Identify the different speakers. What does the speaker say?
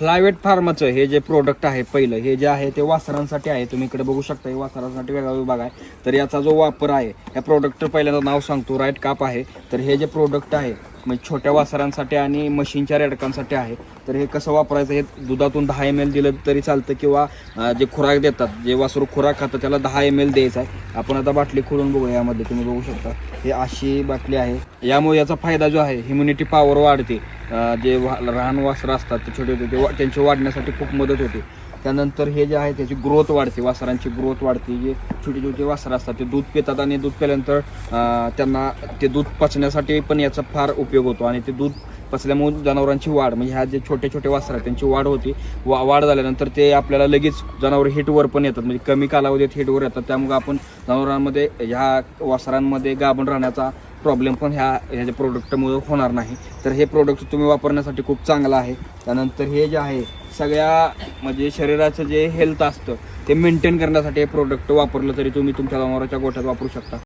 Speaker 1: Flyweight फार्माचं हे जे product आहे पहिलं, हे जे आहे ते वासरांसाठी आहे. तुम्ही इकडे बघू शकता, हे वासरांसाठी वेगळा विभाग आहे. तर याचा जो वापर आहे, या प्रोडक्ट पहिल्यांदा नाव सांगतो, राईट काप आहे. तर हे जे प्रोडक्ट आहे म्हणजे छोट्या वासरांसाठी आणि मशीनच्या रेडकांसाठी आहे. तर हे कसं वापरायचं, हे दुधातून 10 ml दिलं तरी चालतं, किंवा जे खुराक देतात, जे वासरू खुराक खातं त्याला 10 ml द्यायचं आहे. आपण आता बाटली खोलून बघूया. यामध्ये तुम्ही बघू शकता हे अशी बाटली आहे. यामुळे याचा फायदा जो आहे, ह्युम्युनिटी पॉवर वाढते. जे लहान वासरं असतात ते छोटे होते ते त्यांची वाढण्यासाठी खूप मदत होते. त्यानंतर हे जे आहे त्याची ग्रोथ वाढते, वासरांची ग्रोथ वाढते. जे छोटे छोटे वासरं असतात ते दूध पितात आणि दूध पिल्यानंतर त्यांना ते दूध पचण्यासाठी पण याचा फार उपयोग होतो. आणि ते दूध पचल्यामुळे जनावरांची वाढ, म्हणजे ह्या जे छोटे छोटे वासरं आहेत त्यांची वाढ होती. वाढ झाल्यानंतर ते आपल्याला लगेच जनावर हिटवर पण येतात, म्हणजे कमी कालावधीत हिटवर येतात. त्यामुळे आपण जनावरांमध्ये ह्या वासरांमध्ये गाभण राहण्याचा प्रॉब्लेम पण ह्याच्या प्रोडक्टमुळे होणार नाही. तर हे प्रोडक्ट तुम्ही वापरण्यासाठी खूप चांगलं आहे. त्यानंतर हे जे आहे सगळ्या म्हणजे शरीराचं जे हेल्थ असतं ते मेंटेन करण्यासाठी हे प्रोडक्ट वापरलं तरी तुम्ही तुमच्या जनावरांच्या गोठ्यात वापरू शकता.